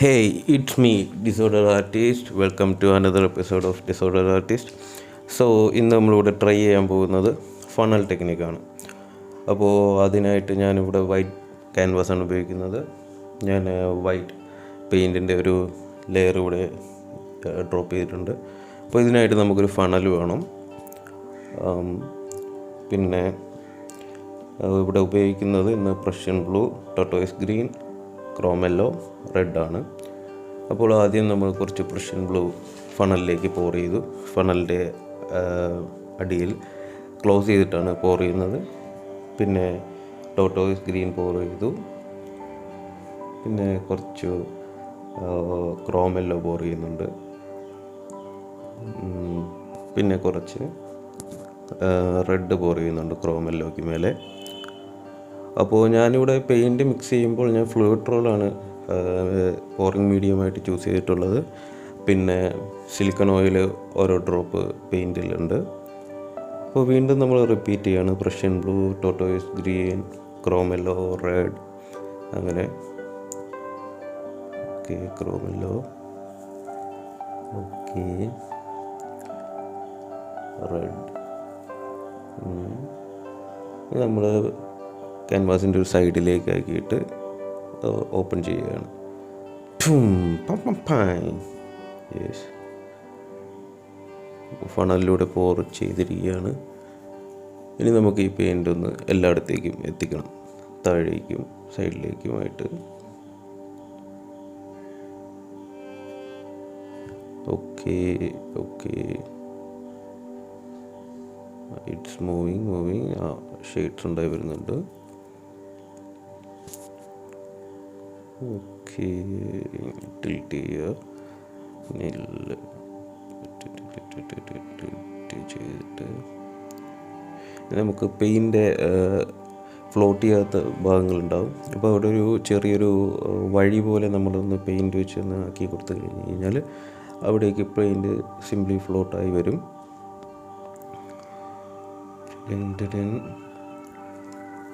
Hey, it's me, Disorder Artist. Welcome to another episode of Disorder Artist. So ഇന്ന് നമ്മളിവിടെ try ചെയ്യാൻ പോകുന്നത് funnel ടെക്നിക്കാണ്. അപ്പോൾ അതിനായിട്ട് ഞാനിവിടെ വൈറ്റ് ക്യാൻവാസാണ് ഉപയോഗിക്കുന്നത്. ഞാൻ വൈറ്റ് പെയിൻറ്റിൻ്റെ ഒരു ലെയർ ഇവിടെ ഡ്രോപ്പ് ചെയ്തിട്ടുണ്ട്. അപ്പോൾ ഇതിനായിട്ട് നമുക്കൊരു ഫണൽ വേണം. പിന്നെ ഇവിടെ ഉപയോഗിക്കുന്നത് ഇന്ന് Prussian blue, tortoise green, chrome yellow, റെഡാണ്. അപ്പോൾ ആദ്യം നമ്മൾ കുറച്ച് പ്രഷ്യൻ ബ്ലൂ ഫണലിലേക്ക് പോർ ചെയ്തു. ഫണലിൻ്റെ അടിയിൽ ക്ലോസ് ചെയ്തിട്ടാണ് പോർ ചെയ്യുന്നത്. പിന്നെ ടോട്ടോയ്സ് ഗ്രീൻ പോർ ചെയ്തു. പിന്നെ കുറച്ച് ക്രോം യെല്ലോ പോർ ചെയ്യുന്നുണ്ട്. പിന്നെ കുറച്ച് റെഡ് പോർ ചെയ്യുന്നുണ്ട് ക്രോം യെല്ലോയ്ക്ക് മേലെ. അപ്പോൾ ഞാനിവിടെ പെയിൻറ്റ് മിക്സ് ചെയ്യുമ്പോൾ ഞാൻ ഫ്ലൂയിഡ് റോളാണ് പോറിങ് മീഡിയമായിട്ട് ചൂസ് ചെയ്തിട്ടുള്ളത്. പിന്നെ സിലിക്കൺ ഓയിൽ ഓരോ ഡ്രോപ്പ് പെയിൻറ്റിലുണ്ട്. അപ്പോൾ വീണ്ടും നമ്മൾ റിപ്പീറ്റ് ചെയ്യാണ്. Prussian blue, tortoise green, chrome yellow, red, അങ്ങനെ. Okay, chrome yellow, okay, red. നമ്മൾ ക്യാൻവാസിൻ്റെ ഒരു സൈഡിലേക്ക് ആക്കിയിട്ട് ഓപ്പൺ ചെയ്യുകയാണ്. യെസ്, ഫണലിലൂടെ പോർ ചെയ്തിരിക്കുകയാണ്. ഇനി നമുക്ക് ഈ പെയിൻ്റ് ഒന്ന് എല്ലായിടത്തേക്കും എത്തിക്കണം, താഴേക്കും സൈഡിലേക്കുമായിട്ട്. Okay okay, it's moving. Shades ഉണ്ടായി വരുന്നുണ്ട്. ഓക്കെ, ടിൽറ്റ് ചെയ്യുക, ചെയ്തിട്ട് നമുക്ക് പെയിൻ്റെ ഫ്ലോട്ട് ചെയ്യാത്ത ഭാഗങ്ങളുണ്ടാവും. അപ്പോൾ അവിടെ ഒരു ചെറിയൊരു വഴി പോലെ നമ്മളൊന്ന് പെയിൻറ്റ് വെച്ച് ഒന്ന് ആക്കി കൊടുത്തു കഴിഞ്ഞ് കഴിഞ്ഞാൽ അവിടേക്ക് പെയിൻറ്റ് സിംപ്ലി ഫ്ലോട്ടായി വരും.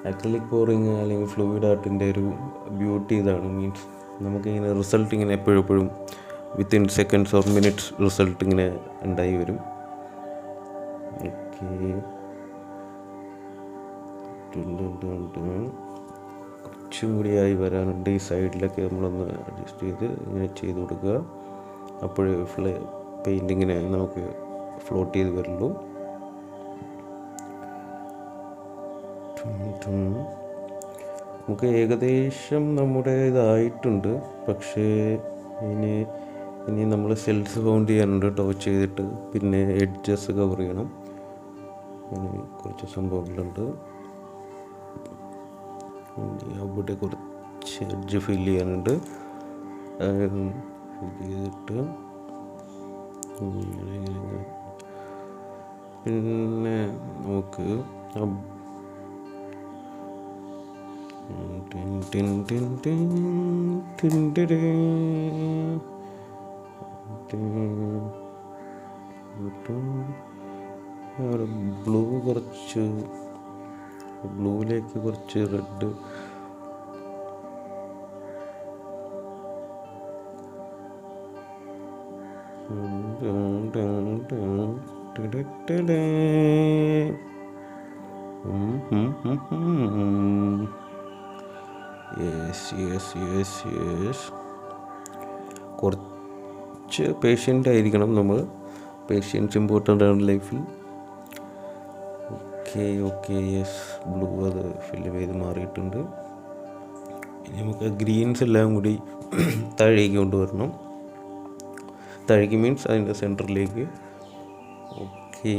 അക്രിലിക് പോറിങ് അല്ലെങ്കിൽ ഫ്ലൂയിഡ് ആർട്ടിൻ്റെ ഒരു ബ്യൂട്ടി ഇതാണ്. മീൻസ് നമുക്കിങ്ങനെ റിസൾട്ട് ഇങ്ങനെ എപ്പോഴും within seconds or minutes result ഇങ്ങനെ ഉണ്ടായി വരും. ഓക്കെ, കുറച്ചും കൂടിയായി വരാനുണ്ട്. ഈ സൈഡിലൊക്കെ നമ്മളൊന്ന് അഡ്ജസ്റ്റ് ചെയ്ത് ഇങ്ങനെ ചെയ്ത് കൊടുക്കുക. അപ്പോഴേ പെയിൻറ്റിങ്ങിനെ നമുക്ക് ഫ്ലോട്ട് ചെയ്ത് വരുള്ളൂ. നമുക്ക് ഏകദേശം നമ്മുടെ ഇതായിട്ടുണ്ട്. പക്ഷേ ഇനി നമ്മൾ സെൽസ് ഫൗണ്ട് ചെയ്യാനുണ്ട്. ടോച്ച് ചെയ്തിട്ട് പിന്നെ എഡ്ജസ് കവർ ചെയ്യണം. അങ്ങനെ കുറച്ച് സംഭവങ്ങളുണ്ട്. അവിടെ കുറച്ച് എഡ്ജ് ഫില്ല് ചെയ്യാനുണ്ട്. ചെയ്തിട്ട് പിന്നെ നമുക്ക് ബ്ലൂയിലേക്ക് കുറച്ച് റെഡ്, യെസ്. കുറച്ച് പേഷ്യൻ്റ് ആയിരിക്കണം നമ്മൾ. പേഷ്യൻസ് ഇമ്പോർട്ടൻ്റ് ആണ് ലൈഫിൽ. ഓക്കെ, യെസ്, ബ്ലൂ അത് ഫില്ല് ചെയ്ത് മാറിയിട്ടുണ്ട്. ഇനി നമുക്ക് ഗ്രീൻസ് എല്ലാം കൂടി താഴേക്ക് കൊണ്ടുവരണം. താഴേക്ക് മീൻസ് അതിൻ്റെ സെൻറ്ററിലേക്ക്. ഓക്കെ,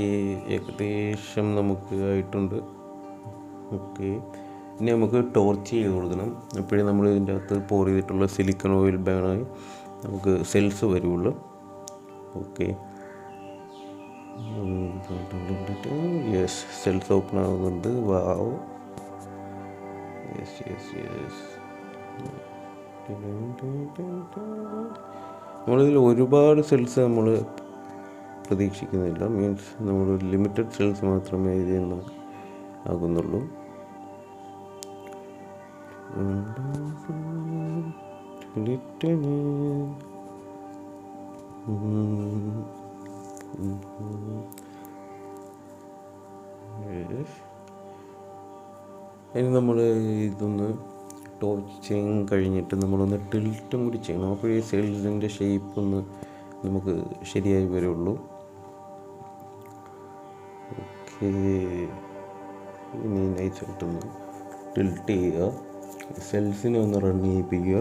ഏകദേശം നമുക്ക് ആയിട്ടുണ്ട്. ഓക്കെ, ഇനി നമുക്ക് ടോർച്ച് ചെയ്ത് കൊടുക്കണം. എപ്പോഴും നമ്മൾ ഇതിൻ്റെ അകത്ത് പോർ ചെയ്തിട്ടുള്ള സിലിക്കൺ ഓയിൽ ബാനായി നമുക്ക് സെൽസ് വരുള്ളൂ. ഓക്കെ, യെസ്, സെൽസ് ഓപ്പൺ ആകുന്നുണ്ട്. വാവ്, യെസ്. നമ്മളിതിൽ ഒരുപാട് സെൽസ് നമ്മൾ പ്രതീക്ഷിക്കുന്നില്ല. മീൻസ് നമ്മൾ ലിമിറ്റഡ് സെൽസ് മാത്രമേ ഇതിൽ നിന്ന് ആകുന്നുള്ളൂ. ഇനി നമ്മൾ ഇതൊന്ന് ടോച്ച് ചെയ്യാൻ കഴിഞ്ഞിട്ട് നമ്മളൊന്ന് ടിൽറ്റും കൂടി ചെയ്യണം. അപ്പോൾ ഈ സെൽസിൻ്റെ ഷേപ്പ് ഒന്ന് നമുക്ക് ശരിയായി വരുള്ളൂ. ഓക്കെ, ഇനി നൈസായിട്ടൊന്ന് ടിൽറ്റ് ചെയ്യുക, സെൽസിനെ ഒന്ന് റൺ ചെയ്യിപ്പിക്കുക.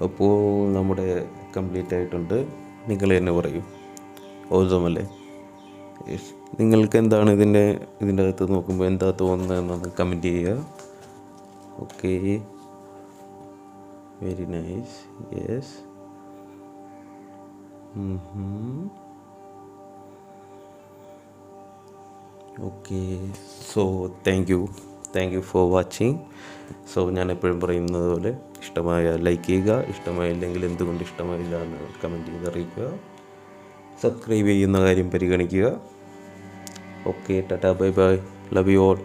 അപ്പോൾ നമ്മുടെ കംപ്ലീറ്റ് ആയിട്ടുണ്ട്. നിങ്ങൾ തന്നെ പറയൂ, ഓസമല്ലേ? നിങ്ങൾക്ക് എന്താണ് ഇതിൻ്റെ അകത്ത് നോക്കുമ്പോൾ എന്താ തോന്നുന്നതെന്നൊന്ന് കമൻറ്റ് ചെയ്യുക. Okay, very nice. Yes. Okay, so thank you for watching. So ഞാൻ എപ്പോഴും പറയുന്നത് പോലെ ഇഷ്ടമായ ലൈക്ക് ചെയ്യുക, ഇഷ്ടമായില്ലെങ്കിൽ എന്തുകൊണ്ട് ഇഷ്ടമായില്ല എന്ന് കമൻറ്റ് ചെയ്ത് അറിയിക്കുക, സബ്സ്ക്രൈബ് ചെയ്യുന്ന കാര്യം പരിഗണിക്കുക. Okay, Tata, bye bye, love you all.